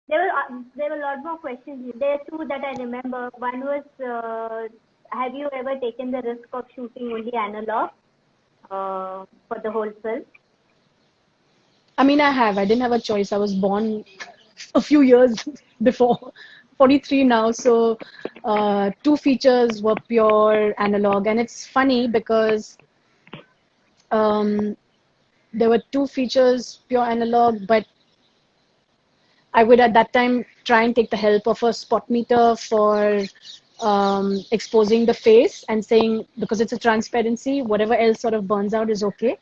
There were a lot more questions. There are two that I remember. One was, have you ever taken the risk of shooting only analog for the whole film? I mean, I have. I didn't have a choice. I was born a few years before, 43 now. So, two features were pure analog. And it's funny because there were two features pure analog, but I would at that time try and take the help of a spot meter for exposing the face and saying, because it's a transparency, whatever else sort of burns out is okay.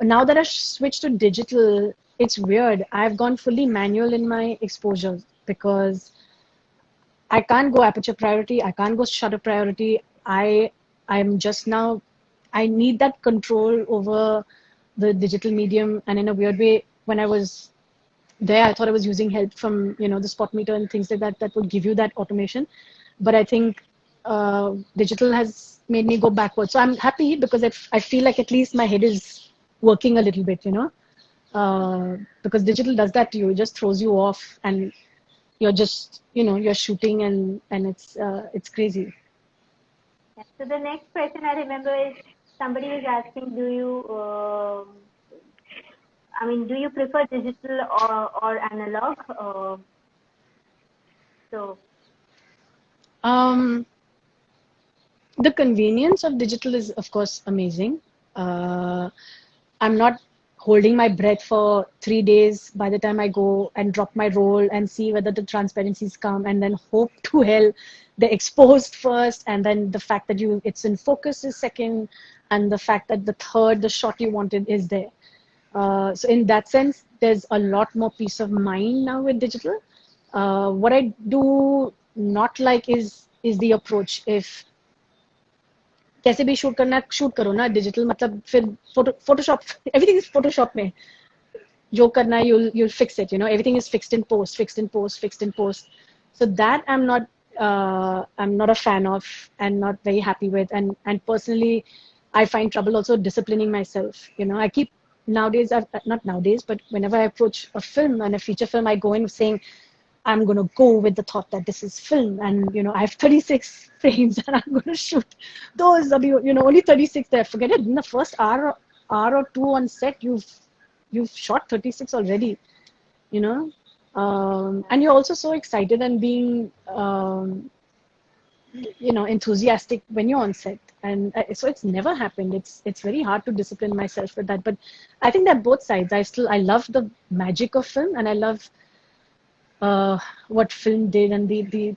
Now that I've switched to digital, it's weird. I've gone fully manual in my exposure because I can't go aperture priority. I can't go shutter priority. I'm just now, I need that control over the digital medium. And in a weird way, when I was there, I thought I was using help from, the spot meter and things like that would give you that automation. But I think digital has made me go backwards. So I'm happy because I feel like at least my head is working a little bit, because digital does that to you. It just throws you off and you're just, you're shooting and it's crazy. Yeah. So the next question I remember is somebody was asking, do you prefer digital or analog? The convenience of digital is, of course, amazing. I'm not holding my breath for 3 days by the time I go and drop my roll and see whether the transparencies come and then hope to hell they're exposed first, and then the fact that it's in focus is second, and the fact that the shot you wanted is there. So in that sense, there's a lot more peace of mind now with digital. What I do not like is the approach. If कैसे भी shoot करो ना digital, मतलब फिर Photoshop, everything is Photoshop में जो करना है you'll fix it, everything is fixed in post. So that I'm not a fan of and not very happy with, and personally I find trouble also disciplining myself. I keep nowadays, not nowadays, but whenever I approach a film and a feature film, I go in saying I'm going to go with the thought that this is film, and I have 36 frames and I'm going to shoot those, only 36 there. Forget it. In the first hour or two on set, you've shot 36 already, and you're also so excited and being enthusiastic when you're on set, and so it's never happened. It's very hard to discipline myself with that, but I think that both sides. I love the magic of film, and I love what film did, and the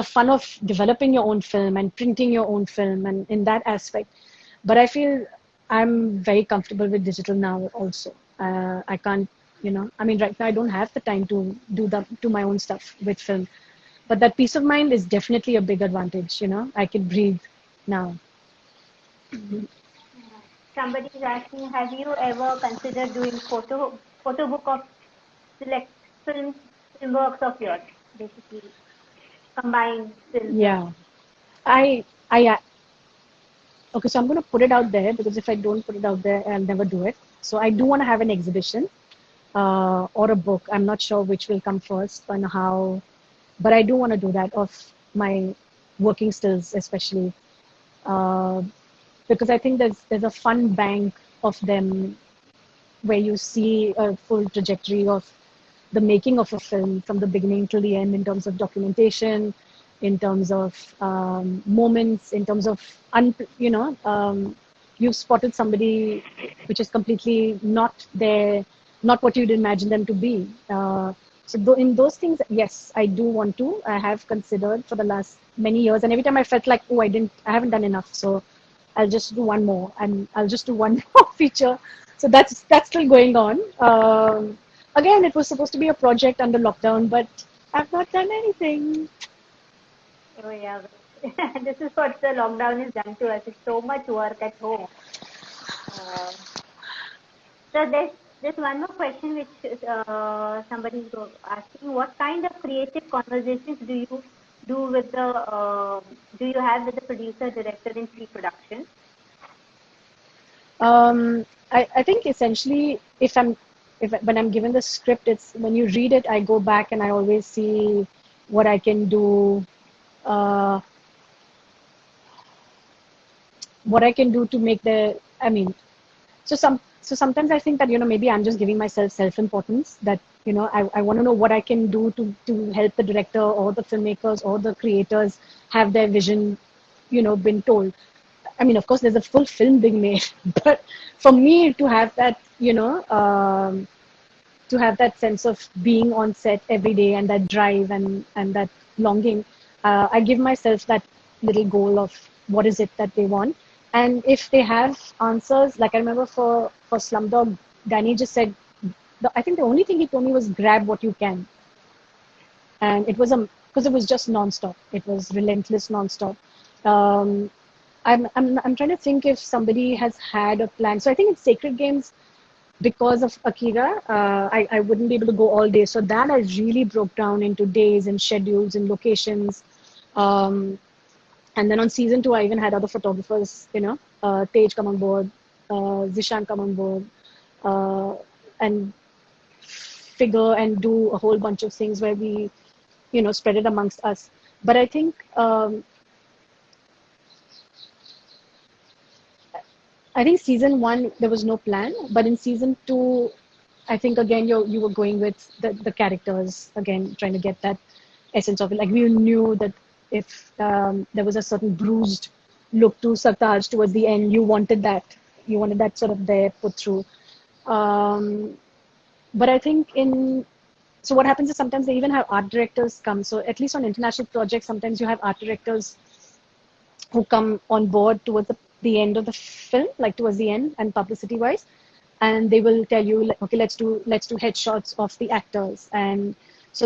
fun of developing your own film and printing your own film, and in that aspect. But I feel I'm very comfortable with digital now also. I can't, right now I don't have the time to do my own stuff with film. But that peace of mind is definitely a big advantage, I can breathe now. Somebody is asking, have you ever considered doing photo book of select film works of yours, basically combined films? Yeah, okay, so I'm going to put it out there, because if I don't put it out there, I'll never do it. So I do want to have an exhibition or a book. I'm not sure which will come first and how, but I do want to do that, of my working stills especially, because I think there's a fun bank of them where you see a full trajectory of the making of a film from the beginning till the end, in terms of documentation, in terms of moments, in terms of you've spotted somebody which is completely not there, not what you'd imagine them to be. So in those things, yes, I do want to. I have considered for the last many years, and every time I felt like, oh, I haven't done enough, so I'll just do one more, and I'll just do one more feature. So that's still going on. Again, it was supposed to be a project under lockdown, but I've not done anything. Oh yeah, this is what the lockdown has done to us. It's so much work at home. So there's one more question which somebody is asking: what kind of creative conversations do you have with the producer director in pre-production? I think essentially, if I'm when I'm given the script, it's when you read it, I go back and I always see what I can do, uh, what I can do to make the. I mean, so sometimes I think that maybe I'm just giving myself self-importance, that I want to know what I can do to help the director or the filmmakers or the creators have their vision been told. I mean, of course, there's a full film being made, but for me to have that, to have that sense of being on set every day and that drive and that longing, I give myself that little goal of what is it that they want. And if they have answers, like I remember for Slumdog, Danny just said, I think the only thing he told me was grab what you can. And it was because it was just nonstop. It was relentless nonstop. I'm trying to think if somebody has had a plan. So I think it's Sacred Games, because of Akira, I wouldn't be able to go all day. So that I really broke down into days and schedules and locations. And then on season 2, I even had other photographers, Tej come on board, Zishan come on board, and figure and do a whole bunch of things where we, spread it amongst us. But I think season 1 there was no plan, but in season 2, I think again you were going with the characters again, trying to get that essence of it. Like we knew that if there was a certain bruised look to Sartaj towards the end, you wanted that sort of there put through. But I think so what happens is sometimes they even have art directors come. So at least on international projects, sometimes you have art directors who come on board towards the end of the film, like towards the end and publicity wise, and they will tell you, like, okay, let's do headshots of the actors. And so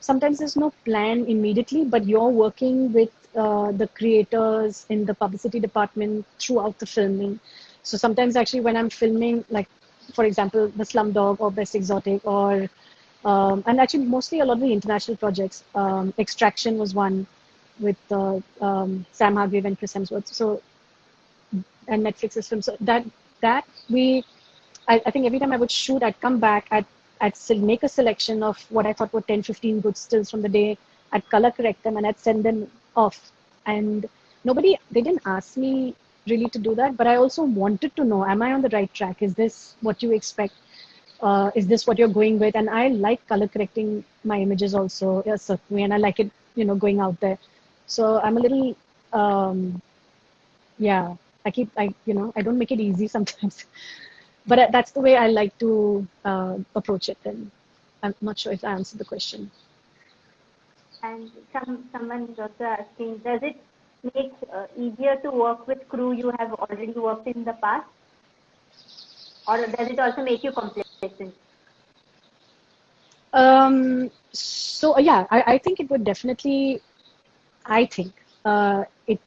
sometimes there's no plan immediately, but you're working with the creators in the publicity department throughout the filming. So sometimes actually when I'm filming, like for example, the Slumdog or Best Exotic, or and actually mostly a lot of the international projects, Extraction was one with Sam Hargrave and Chris Hemsworth. So, and Netflix's film. So I think every time I would shoot, I'd come back, I'd make a selection of what I thought were 10, 15 good stills from the day. I'd color correct them and I'd send them off. And they didn't ask me really to do that, but I also wanted to know, am I on the right track? Is this what you expect? Is this what you're going with? And I like color correcting my images also a certain way, and I like it, going out there. So I'm a little, I don't make it easy sometimes, but that's the way I like to approach it. And I'm not sure if I answered the question. And someone is also asking, does it make easier to work with crew you have already worked in the past, or does it also make you complacent? So yeah, I think it would definitely. I think it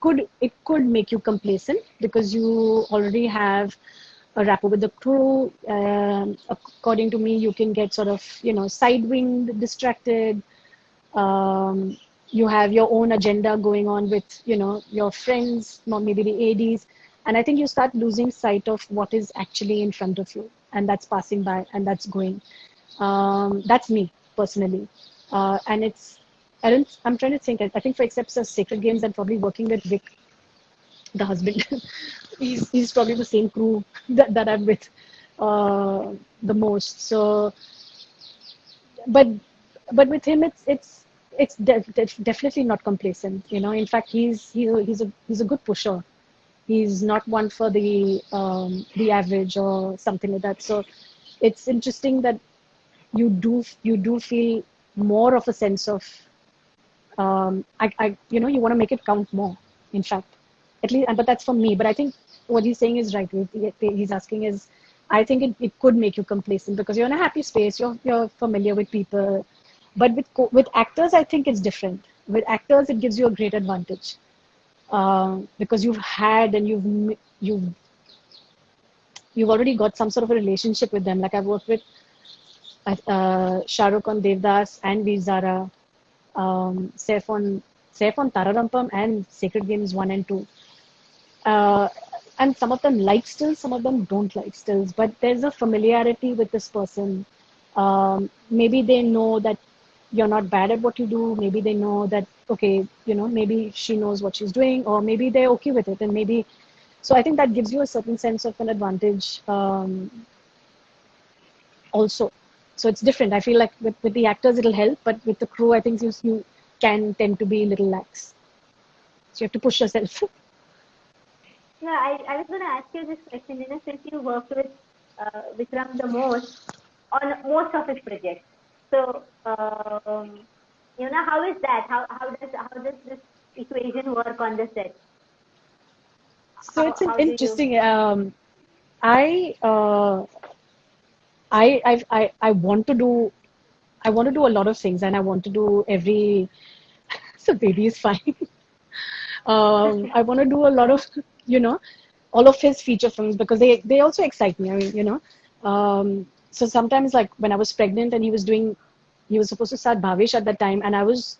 could make you complacent because you already have a rapport with the crew. According to me, you can get sort of side-winged, distracted. You have your own agenda going on with your friends, or maybe the ADs, and I think you start losing sight of what is actually in front of you, and that's passing by and that's going. That's me personally, and I'm trying to think. I think for except for Sacred Games, I'm probably working with Vic, the husband. he's probably the same crew that I'm with the most. So, but with him, it's definitely not complacent. In fact, he's a good pusher. He's not one for the average or something like that. So, it's interesting that you do feel more of a sense of you want to make it count more, in fact, at least, but that's for me. But I think what he's saying is right. He's asking is, I think it could make you complacent because you're in a happy space, you're familiar with people. But with actors, I think it's different. With actors, it gives you a great advantage because you've had and you've already got some sort of a relationship with them. Like I've worked with Shah Rukh on Devdas and Veer Zara, Saif on Tararampam and Sacred Games 1 and 2. and some of them like stills, some of them don't like stills, but there's a familiarity with this person. Maybe they know that you're not bad at what you do. Maybe they know that, okay, maybe she knows what she's doing, or maybe they're okay with it. And maybe, so I think that gives you a certain sense of an advantage also. So it's different. I feel like with the actors, it'll help, but with the crew, I think you can tend to be a little lax. So you have to push yourself. Yeah, I was going to ask you this question, since you worked with Vikram the most on most of his projects. So, how is that? How does this equation work on the set? So it's How do you? interesting. I, uh, I want to do a lot of things, and I want to do every. So baby is fine. I want to do a lot of, you know, all of his feature films because they also excite me. I mean, so sometimes like when I was pregnant and he was supposed to start Bhavesh at that time, and I was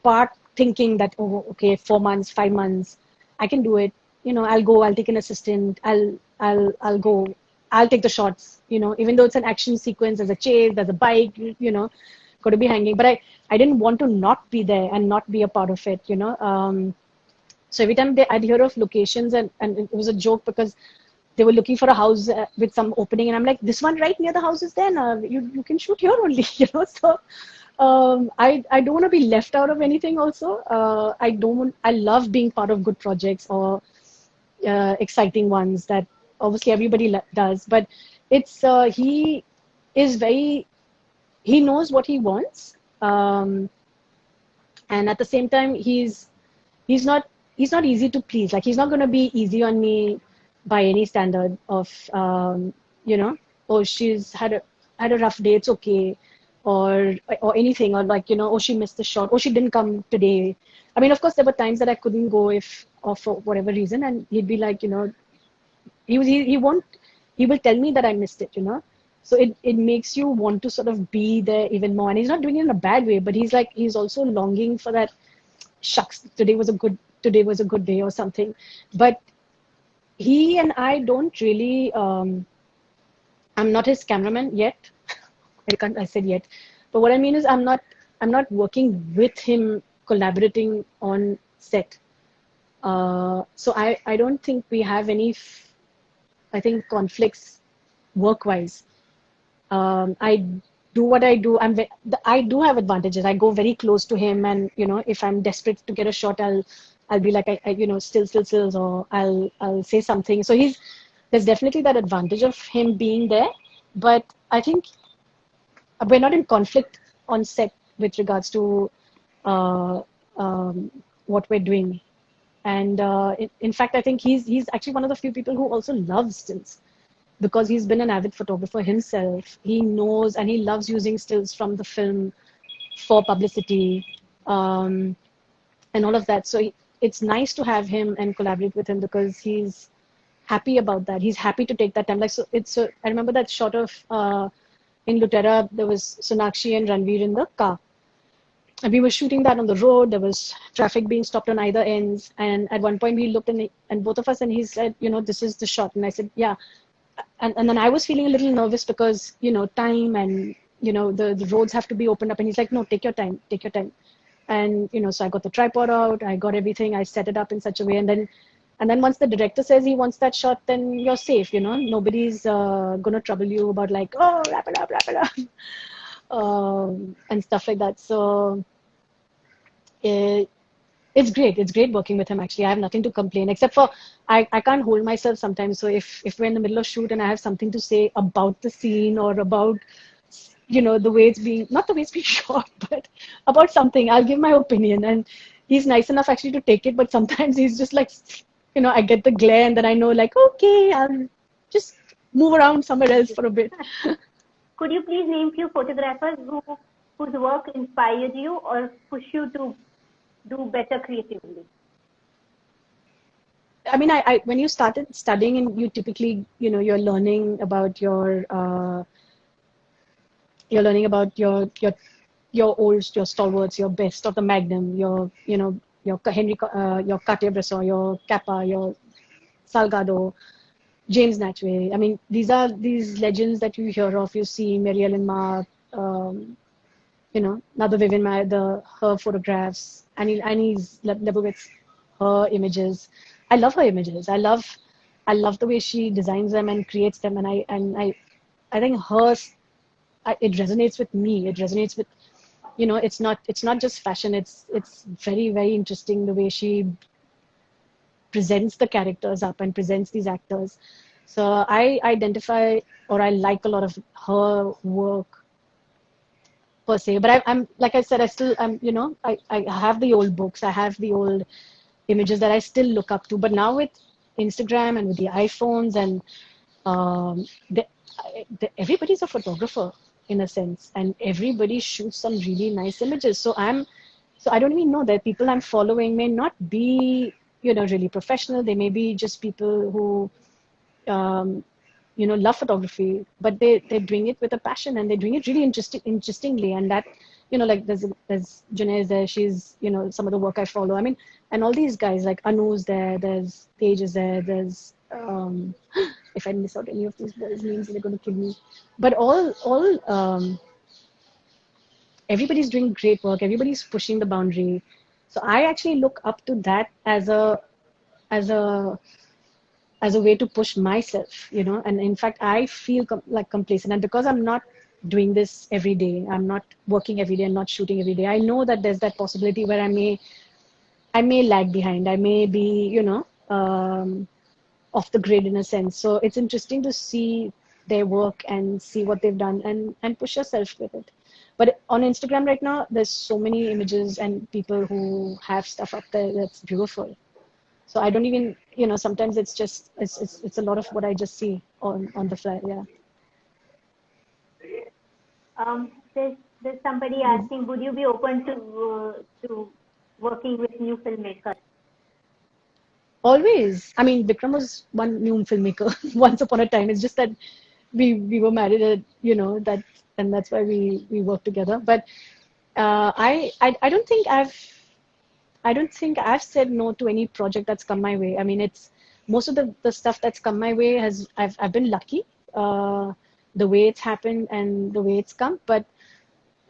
part thinking that, oh, okay, 4 months, 5 months, I can do it. I'll go, I'll take an assistant, I'll go, I'll take the shots. Even though it's an action sequence, there's a chase, there's a bike, got to be hanging. But I didn't want to not be there and not be a part of it. So every time I'd hear of locations, and it was a joke because they were looking for a house with some opening, and I'm like, this one right near the house is there. Now. You can shoot here only, So I don't want to be left out of anything. Also, I love being part of good projects or exciting ones that obviously everybody does. But it's he knows what he wants, and at the same time he's not easy to please. Like he's not going to be easy on me by any standard of oh, she's had a rough day, it's okay, or anything, or like oh, she missed the shot, oh, she didn't come today. I mean, of course there were times that I couldn't go if or for whatever reason, and he'd be like, he will tell me that I missed it. So it makes you want to sort of be there even more, and he's not doing it in a bad way, but he's also longing for that, shucks, today was a good day or something. But he and I don't really I'm not his cameraman yet. I said yet, but what I mean is I'm not working with him, collaborating on set. So I don't think we have any I think conflicts work wise. I do what I do. I do have advantages. I go very close to him, and if I'm desperate to get a shot, I'll be like, stills, or I'll say something. So there's definitely that advantage of him being there, but I think we're not in conflict on set with regards to what we're doing. And in fact, I think he's actually one of the few people who also loves stills, because he's been an avid photographer himself. He knows and he loves using stills from the film for publicity, and all of that. So it's nice to have him and collaborate with him because he's happy about that. He's happy to take that time. Like, so I remember that shot of in Lutera, there was Sonakshi and Ranveer in the car. And we were shooting that on the road. There was traffic being stopped on either ends. And at one point we looked and both of us, and he said, this is the shot. And I said, yeah. And then I was feeling a little nervous because, time and, the roads have to be opened up. And he's like, no, take your time. And, so I got the tripod out. I got everything. I set it up in such a way. And then once the director says he wants that shot, then you're safe, Nobody's going to trouble you about like, oh, wrap it up. And stuff like that. So it's great. It's great working with him, actually. I have nothing to complain, except for I can't hold myself sometimes. So if we're in the middle of shoot and I have something to say about the scene or about, the way it's being, not the way it's being shot, but about something, I'll give my opinion. And he's nice enough actually to take it, but sometimes he's just like, I get the glare and then I know like, okay, I'll just move around somewhere else for a bit. Could you please name few photographers whose work inspired you or push you to do better creatively? I mean, I when you started studying, and you typically, you're learning about your stalwarts, your best of the magnum, your your your Cartier-Bresson, your Kappa, your Salgado, James Natchway. I mean, these are these legends that you hear of. You see Mary Ellen Mark, another Vivian Maier, her photographs, Annie's Lebowitz, her images. I love her images. I love the way she designs them and creates them, and I think hers, it resonates with me. It resonates with, it's not just fashion. It's very, very interesting the way she presents the characters up and presents these actors. So I identify, or I like a lot of her work per se. But I'm like I said, I have the old books. I have the old images that I still look up to. But now with Instagram and with the iPhones and um, the, everybody's a photographer in a sense, and everybody shoots some really nice images. So I don't even know that people I'm following may not be, really professional. They may be just people who, love photography, but they're doing it with a passion, and they're doing it really interestingly. And that, like there's Janae there. She's, some of the work I follow. I mean, and all these guys like Anu's there. There's Paige is there. There's if I miss out any of these boys' names, they're going to kill me. But everybody's doing great work. Everybody's pushing the boundary. So I actually look up to that as a way to push myself, and in fact, I feel like complacent. And because I'm not doing this every day, I'm not working every day and not shooting every day, I know that there's that possibility where I may lag behind. I may be, off the grid in a sense. So it's interesting to see their work and see what they've done and push yourself with it. But on Instagram right now, there's so many images and people who have stuff up there that's beautiful. So I don't even, sometimes it's just, it's a lot of what I just see on the fly. Yeah. There's somebody asking, would you be open to working with new filmmakers? Always. I mean, Vikram was one new filmmaker once upon a time. It's just that we were married at, that, and that's why we worked together. But I don't think I've said no to any project that's come my way. I mean, it's most of the stuff that's come my way I've been lucky, the way it's happened and the way it's come. But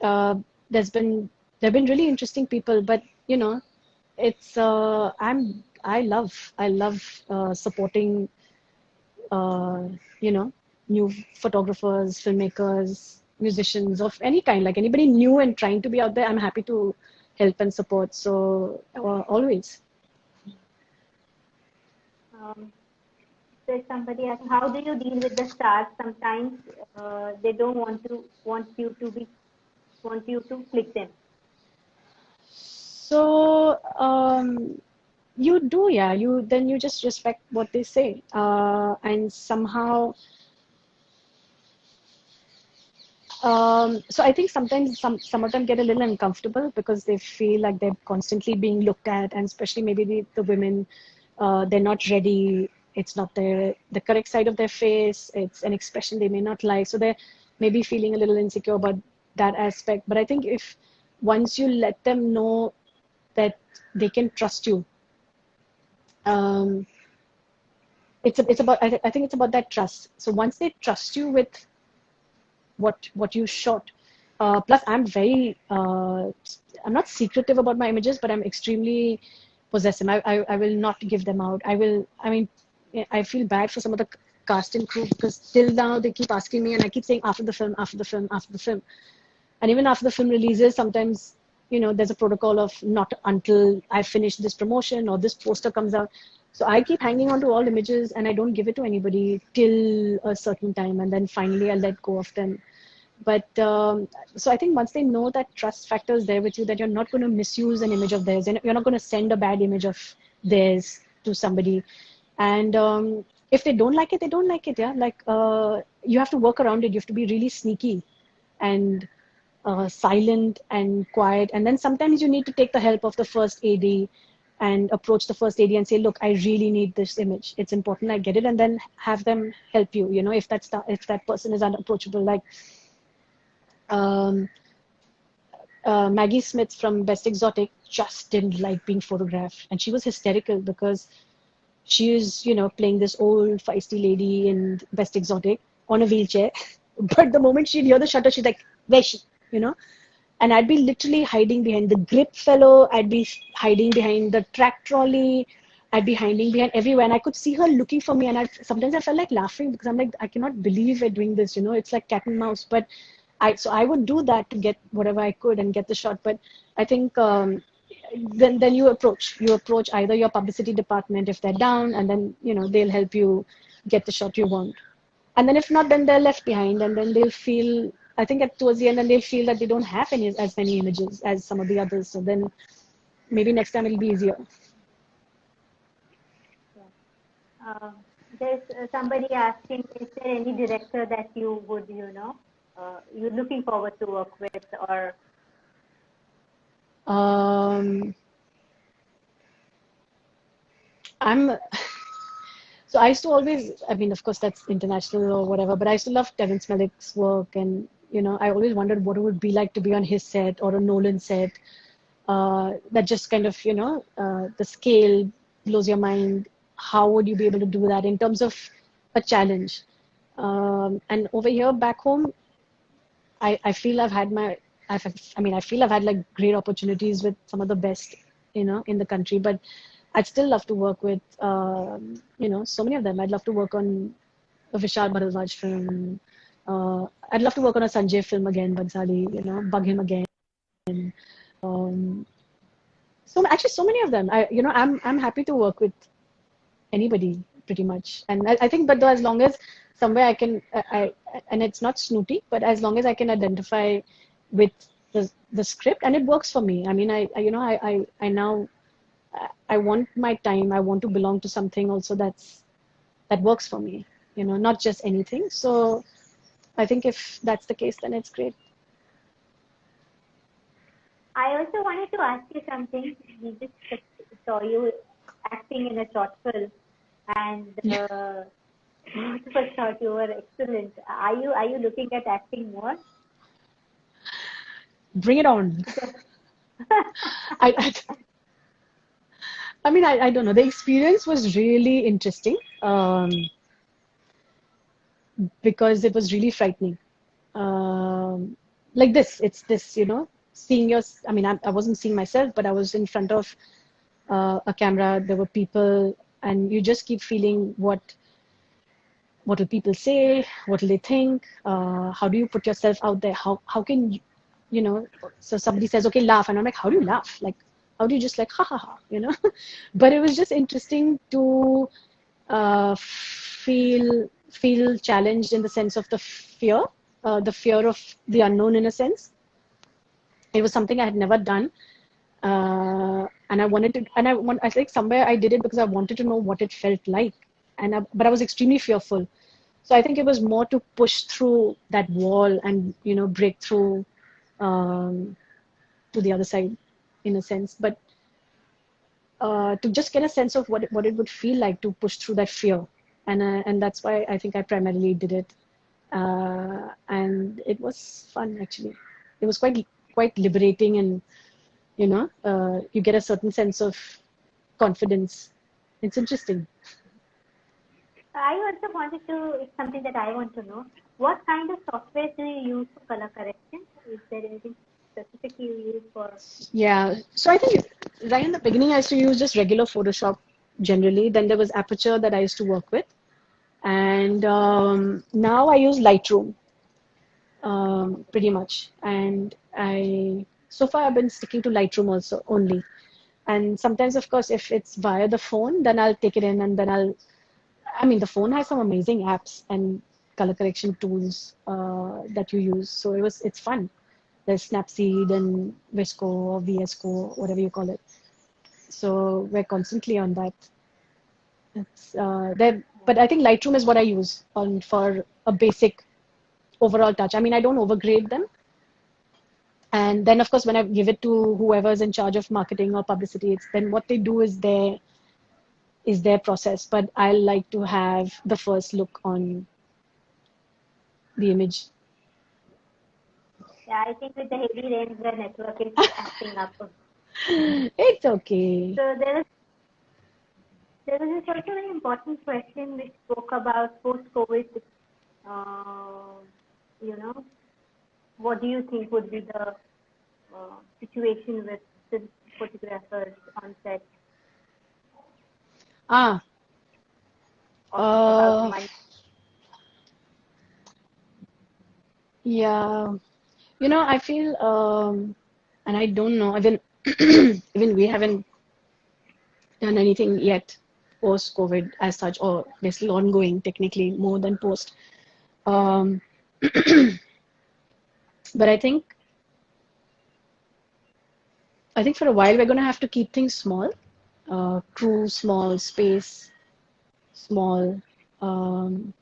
there've been really interesting people. But it's I love supporting new photographers, filmmakers, musicians of any kind, like anybody new and trying to be out there. I'm happy to help and support. So always. There's somebody asking, how do you deal with the stars? Sometimes they don't want you to click them. So you do, yeah. You just respect what they say, and somehow. So I think sometimes some of them get a little uncomfortable because they feel like they're constantly being looked at, and especially maybe the women, they're not ready. It's not the correct side of their face. It's an expression they may not like. So they're maybe feeling a little insecure about that aspect. But I think if once you let them know that they can trust you, it's about, I think it's about that trust. So once they trust you with what you shot, plus I'm not secretive about my images, but I'm extremely possessive. I will not give them out. I feel bad for some of the cast and crew because till now they keep asking me, and I keep saying after the film, and even after the film releases, sometimes there's a protocol of not until I finish this promotion or this poster comes out. So I keep hanging on to all images and I don't give it to anybody till a certain time, and then finally I let go of them. But so I think once they know that trust factor is there with you, that you're not going to misuse an image of theirs, and you're not going to send a bad image of theirs to somebody. And if they don't like it, they don't like it. Yeah, like you have to work around it. You have to be really sneaky and silent and quiet. And then sometimes you need to take the help of the first AD and approach the first AD and say, look, I really need this image. It's important. I get it. And then have them help you. If that person is unapproachable, like. Maggie Smith from Best Exotic just didn't like being photographed, and she was hysterical because she is, playing this old feisty lady in Best Exotic on a wheelchair. But the moment she'd hear the shutter, she's like, "Where's she?" And I'd be literally hiding behind the grip fellow. I'd be hiding behind the track trolley. I'd be hiding behind everywhere. And I could see her looking for me. And sometimes I felt like laughing because I'm like, I cannot believe we're doing this. It's like cat and mouse. But so I would do that to get whatever I could and get the shot. But I think then you approach either your publicity department if they're down, and then, they'll help you get the shot you want. And then if not, then they're left behind, and then they'll feel, I think towards the end, and they'll feel that they don't have as many images as some of the others. So then maybe next time it'll be easier. There's somebody asking, is there any director that you would, you're looking forward to work with, or? So I used to always, I mean, of course, that's international or whatever, but I used to love Terrence Malick's work. And, I always wondered what it would be like to be on his set or a Nolan set. That just kind of, the scale blows your mind. How would you be able to do that in terms of a challenge? And over here, back home, I feel I've had I feel I've had like great opportunities with some of the best, in the country, but I'd still love to work with, so many of them. I'd love to work on a Vishal Bharadwaj film. I'd love to work on a Sanjay film again, Bansali, bug him again. So many of them. I'm happy to work with anybody pretty much. And I think, but though, as long as somewhere I can, and it's not snooty, but as long as I can identify with the script and it works for me. I mean, I now, I want my time. I want to belong to something also that works for me, not just anything. So I think if that's the case, then it's great. I also wanted to ask you something. We just saw you acting in a short film, and first thought you were excellent. Are you looking at acting more? Bring it on. I mean, I don't know. The experience was really interesting because it was really frightening. Like this, it's this, seeing I mean, I wasn't seeing myself, but I was in front of a camera. There were people, and you just keep feeling what will people say? What will they think? How do you put yourself out there? How can you, so somebody says, okay, laugh. And I'm like, how do you laugh? Like, how do you just like, ha, ha, ha, But it was just interesting to feel challenged in the sense of the fear of the unknown, in a sense. It was something I had never done. And I wanted to, and I think somewhere I did it because I wanted to know what it felt like. But I was extremely fearful. So I think it was more to push through that wall and, break through to the other side, in a sense. But to just get a sense of what it would feel like to push through that fear. And that's why I think I primarily did it. And it was fun, actually. It was quite liberating, and, you get a certain sense of confidence. It's interesting. I also wanted to, it's something that I want to know. What kind of software do you use for color correction? Is there anything specific you use for? Yeah, so I think right in the beginning I used to use just regular Photoshop generally. Then there was Aperture that I used to work with. And now I use Lightroom pretty much. And so far I've been sticking to Lightroom also only. And sometimes, of course, if it's via the phone, then I'll take it in, and then the phone has some amazing apps and color correction tools that you use. So it's fun. There's Snapseed and Visco or VSCO, whatever you call it. So we're constantly on that. But I think Lightroom is what I use for a basic overall touch. I mean, I don't overgrade them. And then, of course, when I give it to whoever's in charge of marketing or publicity, then what they do is their process. But I like to have the first look on the image. Yeah, I think with the heavy rains, the network is acting up. It's okay. So there was this also very important question which spoke about post-COVID. You know, what do you think would be the situation with the photographers on set Ah, about uh, money? yeah. You know, I feel, and I don't know, even even we haven't done anything yet post-COVID as such, or we're still ongoing technically more than post. Um, but I think for a while we're going to have to keep things small, crew small, space small, um,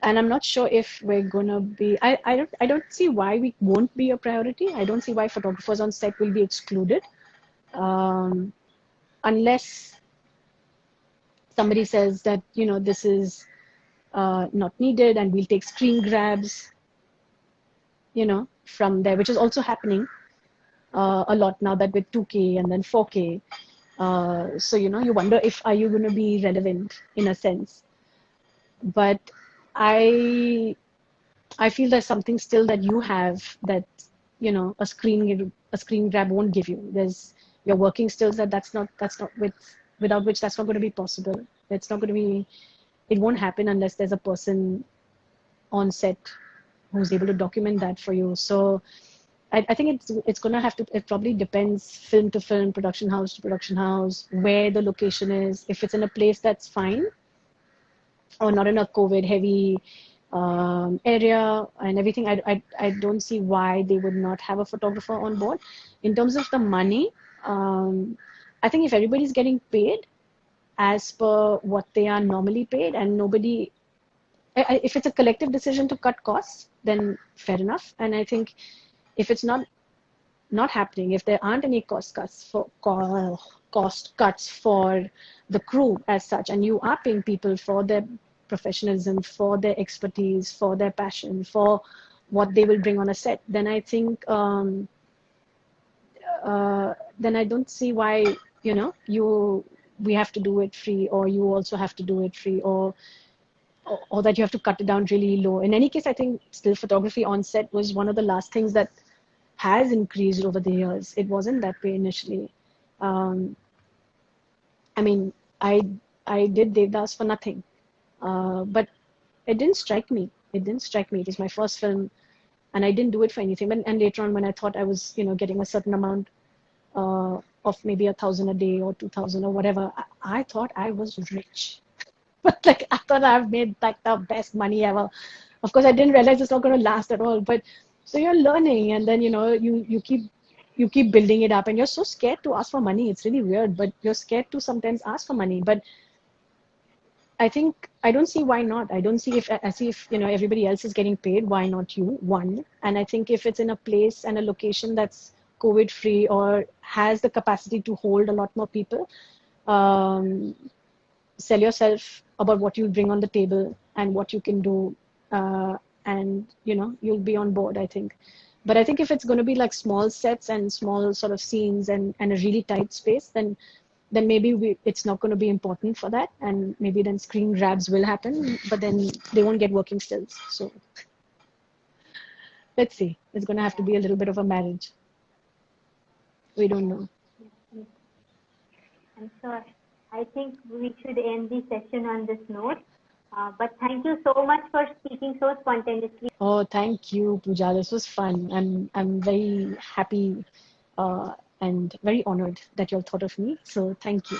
and I'm not sure if we're gonna be. I don't see why we won't be a priority. I don't see why photographers on set will be excluded, um, unless somebody says that this is not needed and we'll take screen grabs, from there, which is also happening a lot now that with 2K and then 4K. So you wonder if are you going to be relevant in a sense, but I I feel there's something still that you have that a screen grab won't give you. There's your working skills that's not without which that's not going to be possible. It's not going to be. It won't happen unless there's a person on set who's able to document that for you. So I think it's going to have to. It probably depends film to film, production house to production house, where the location is. If it's in a place that's fine, or not in a COVID heavy area and everything, I don't see why they would not have a photographer on board. In terms of the money, I think if everybody's getting paid as per what they are normally paid, and nobody, if it's a collective decision to cut costs, then fair enough. And I think if it's not happening, if there aren't any cost cuts for the crew as such, and you are paying people for their professionalism, for their expertise, for their passion, for what they will bring on a set, then I think then I don't see why we have to do it free, or you also have to do it free, or that you have to cut it down really low. In any case, I think still photography on set was one of the last things that has increased over the years. It wasn't that way initially. Um, I mean, I did Devdas for nothing, but it didn't strike me. It didn't strike me. It was my first film, and I didn't do it for anything. And later on, when I thought I was, getting a certain amount of maybe 1,000 a day or 2,000 or whatever, I thought I was rich. But like I thought I've made like the best money ever. Of course, I didn't realize it's not going to last at all. But so you're learning, and then you keep building it up, and you're so scared to ask for money. It's really weird, but you're scared to sometimes ask for money. But I think I don't see why not. I see if everybody else is getting paid, why not you? One, and I think if it's in a place and a location that's COVID free or has the capacity to hold a lot more people, um, sell yourself about what you bring on the table and what you can do, and you'll be on board, I think. But I think if it's going to be like small sets and small sort of scenes and a really tight space, then maybe it's not going to be important for that, and maybe then screen grabs will happen, but then they won't get working stills. So let's see. It's going to have to be a little bit of a marriage. We don't know. I'm sure. I think we should end the session on this note. But thank you so much for speaking so spontaneously. Oh, thank you, Pooja. This was fun. I'm very happy and very honored that you all thought of me. So thank you.